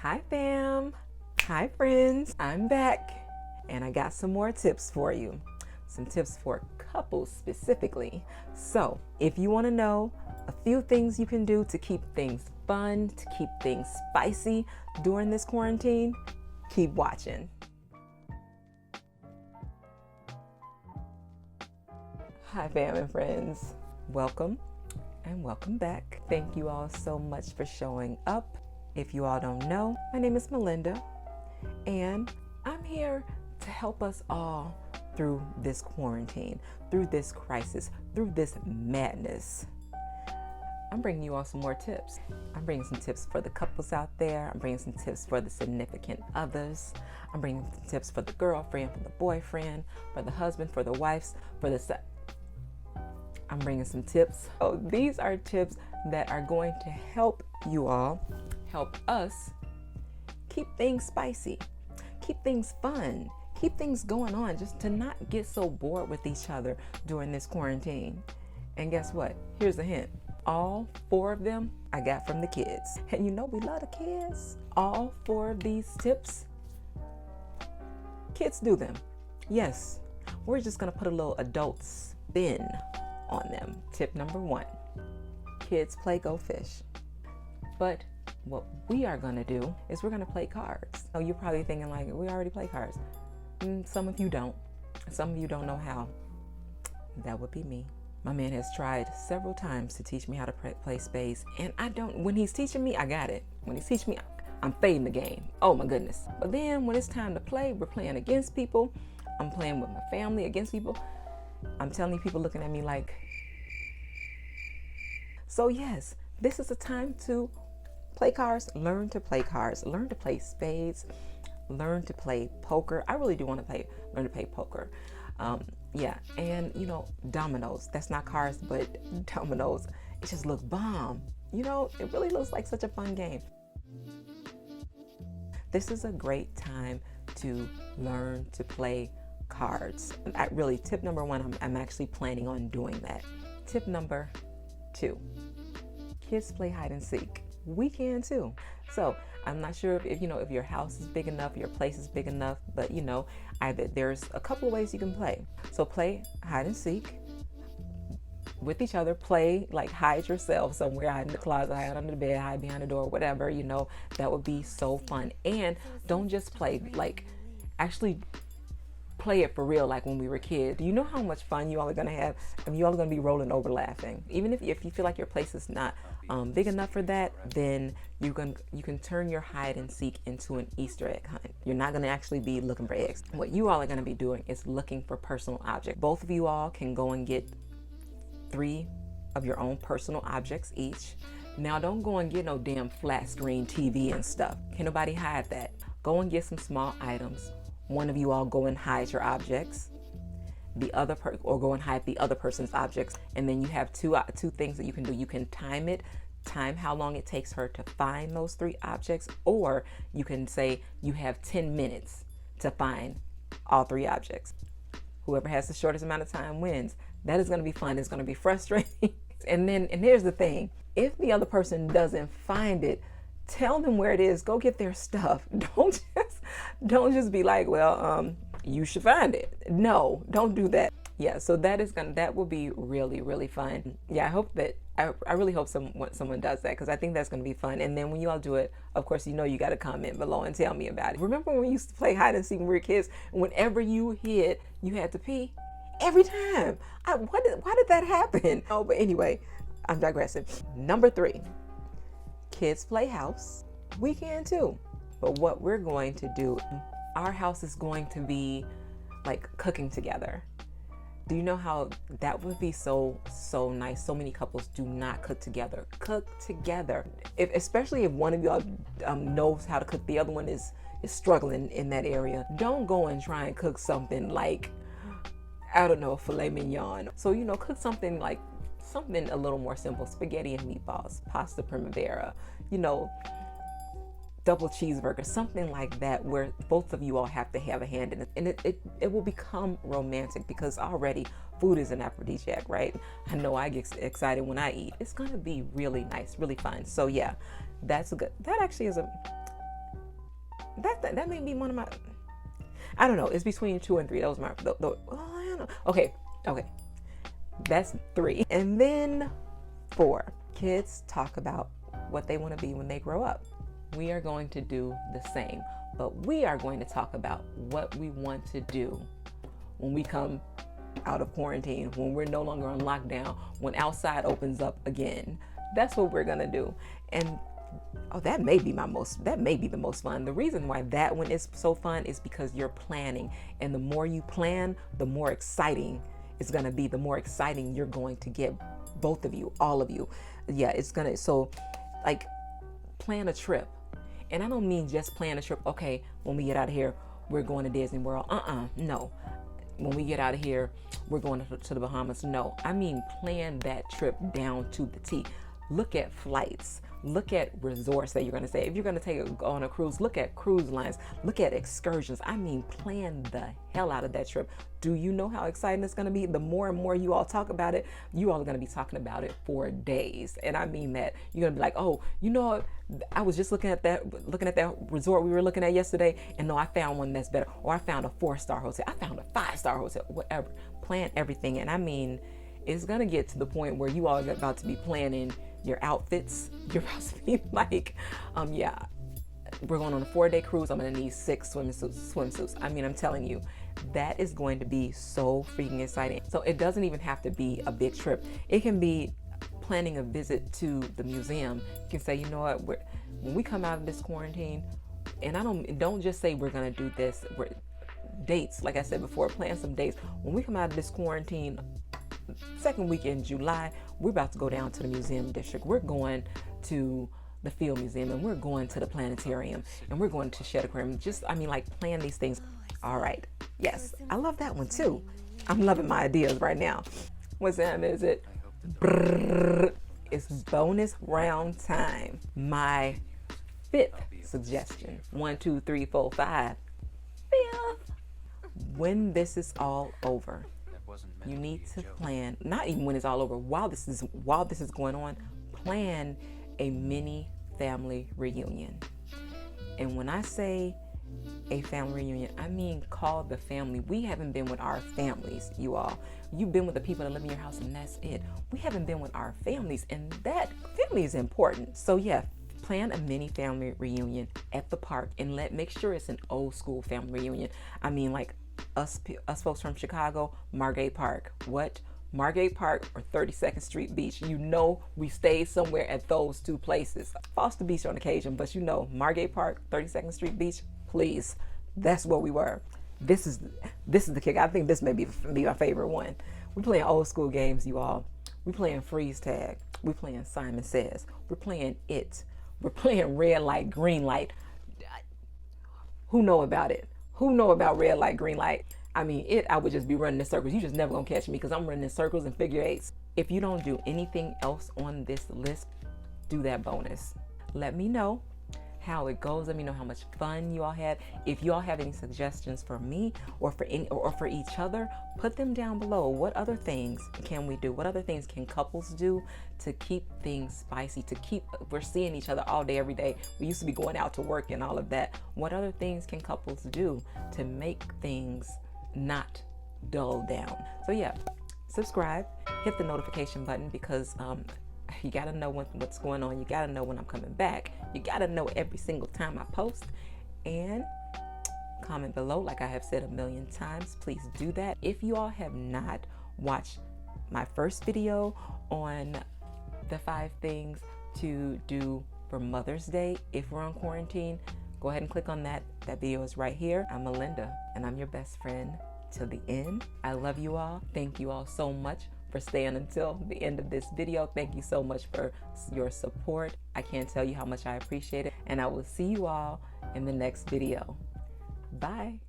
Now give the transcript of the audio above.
Hi fam, hi friends, I'm back and I got some more tips for you. Some tips for couples specifically. So if you want to know a few things you can do to keep things fun, to keep things spicy during this quarantine, keep watching. Hi fam and friends, welcome and welcome back. Thank you all so much for showing up. If you all don't know, my name is Melinda, and I'm here to help us all through this quarantine, through this crisis, through this madness. I'm bringing you all some more tips. I'm bringing some tips for the couples out there. I'm bringing some tips for the significant others. I'm bringing some tips for the girlfriend, for the boyfriend, for the husband, for the wives, for the I'm bringing some tips. So these are tips that are going to help you all, help us keep things spicy, keep things fun, keep things going on, just to not get so bored with each other during this quarantine. And guess what? Here's a hint. All 4 of them I got from the kids. And you know we love the kids. All 4 of these tips, kids do them. Yes, we're just gonna put a little adult spin on them. Tip number 1, kids play go fish. But what we are gonna do is we're gonna play cards. So you're probably thinking like, we already play cards. Some of you don't. Some of you don't know how. That would be me. My man has tried several times to teach me how to play spades, and I don't. When he's teaching me, I got it. When he's teaching me, I'm fading the game. Oh my goodness. But then when it's time to play, we're playing against people. I'm playing with my family against people. I'm telling you, people looking at me like. So yes, this is a time to play cards, learn to play cards, learn to play spades, learn to play poker. I really do want to learn to play poker. Yeah, and you know, dominoes. That's not cards, but dominoes. It just looks bomb. You know, it really looks like such a fun game. This is a great time to learn to play cards. Tip number 1, I'm actually planning on doing that. Tip number 2, kids play hide and seek. We can too. So I'm not sure if your house is big enough, your place is big enough, but there's a couple of ways you can play. So play hide and seek with each other. Play like hide yourself somewhere, hide in the closet, hide under the bed, hide behind the door, whatever, that would be so fun. And don't just play, like actually play it for real, like when we were kids. Do you know how much fun you all are going to have? I mean, you all are going to be rolling over laughing. Even if you feel like your place is not big enough for that, then you can turn your hide and seek into an Easter egg hunt. You're not going to actually be looking for eggs. What you all are going to be doing is looking for personal objects. Both of you all can go and get 3 of your own personal objects each. Now don't go and get no damn flat screen TV and stuff. Can nobody hide that? Go and get some small items. One of you all go and hide your objects, or go and hide the other person's objects, and then you have two things that you can do. You can time how long it takes her to find those 3 objects, or you can say you have 10 minutes to find all 3 objects. Whoever has the shortest amount of time wins. That is going to be fun. It's going to be frustrating. And here's the thing: if the other person doesn't find it, tell them where it is. Go get their stuff. Don't just be like, well, you should find it. No, don't do that. Yeah, so that will be really, really fun. Yeah, I really hope someone does that, because I think that's going to be fun. And then when you all do it, of course, you got to comment below and tell me about it. Remember when we used to play hide and seek when we were kids? Whenever you hid, you had to pee every time. Why did that happen? Oh, but anyway, I'm digressing. Number 3, kids play house. We can too. But what we're going to do, our house is going to be like cooking together. Do you know how that would be so nice? So many couples do not cook together. Cook together. Especially if one of y'all knows how to cook, the other one is struggling in that area. Don't go and try and cook something like, I don't know, filet mignon. So cook something like something a little more simple: spaghetti and meatballs, pasta primavera, double cheeseburger, something like that, where both of you all have to have a hand in it. And it will become romantic, because already food is an aphrodisiac, right? I know I get excited when I eat. It's going to be really nice, really fun. So yeah, that actually is That may be one of my, I don't know. It's between 2 and 3. That was my, I don't know. Okay. That's 3. And then 4, kids talk about what they want to be when they grow up. We are going to do the same, but we are going to talk about what we want to do when we come out of quarantine, when we're no longer on lockdown, when outside opens up again. That's what we're going to do. And that may be the most fun. The reason why that one is so fun is because you're planning, and the more you plan, the more exciting it's going to be, the more exciting you're going to get, both of you, all of you. Yeah, it's going to, so like, plan a trip. And I don't mean just plan a trip. Okay, when we get out of here, we're going to Disney World. No. When we get out of here, we're going to the Bahamas. No, I mean plan that trip down to the T. Look at flights. Look at resorts that you're going to stay. If you're going to go on a cruise, look at cruise lines. Look at excursions. I mean, plan the hell out of that trip. Do you know how exciting it's going to be? The more and more you all talk about it, you all are going to be talking about it for days. And I mean that. You're going to be like, oh, you know, I was just looking at that resort we were looking at yesterday, and no, I found one that's better. Or I found a 4-star hotel. I found a 5-star hotel. Whatever. Plan everything. And I mean, it's going to get to the point where you all are about to be planning your outfits. You're about to be like, we're going on a 4-day cruise. I'm going to need 6 swimsuits. I mean, I'm telling you, that is going to be so freaking exciting. So it doesn't even have to be a big trip. It can be planning a visit to the museum. You can say, you know what, when we come out of this quarantine, and don't just say we're going to do this. Dates, like I said before, plan some dates. When we come out of this quarantine, second week in July, we're about to go down to the museum district. We're going to the Field Museum, and we're going to the planetarium, and we're going to Shed Aquarium. Plan these things. All right. Yes, I love that one too. I'm loving my ideas right now. What time is it? It's bonus round time. My 5th suggestion. 1, 2, 3, 4, 5. 5th. When this is all over, you need to plan, not even when it's all over, while this is going on, plan a mini family reunion. And when I say a family reunion, I mean call the family. We haven't been with our families, you all. You've been with the people that live in your house, and that's it. We haven't been with our families, and that family is important. So yeah, plan a mini family reunion at the park, and make sure it's an old school family reunion. I mean, like us folks from Chicago, Margate Park. What? Margate Park or 32nd Street Beach. You know, we stayed somewhere at those 2 places. Foster Beach on occasion, but you know, Margate Park, 32nd Street Beach, please. That's where we were. This is the kick. I think this may be my favorite one. We're playing old school games, you all. We're playing freeze tag. We're playing Simon Says. We're playing It. We're playing red light, green light. Who know about it? Who know about red light, green light? I mean, I would just be running in circles. You just never gonna catch me because I'm running in circles and figure eights. If you don't do anything else on this list, do that bonus. Let me know how it goes. Let me know how much fun you all had. If you all have any suggestions for me or for each other, put them down below. What other things can we do? What other things can couples do to keep things spicy, we're seeing each other all day, every day. We used to be going out to work and all of that. What other things can couples do to make things not dull down? So yeah, subscribe, hit the notification button, because you gotta know what's going on. You gotta know when I'm coming back. You gotta know every single time I post. And comment below, like I have said a million times. Please do that. If you all have not watched my first video on the 5 things to do for Mother's Day if we're on quarantine, go ahead and click on that. That video is right here. I'm Melinda, and I'm your best friend till the end. I love you all. Thank you all so much for staying until the end of this video. Thank you so much for your support. I can't tell you how much I appreciate it. And I will see you all in the next video. Bye.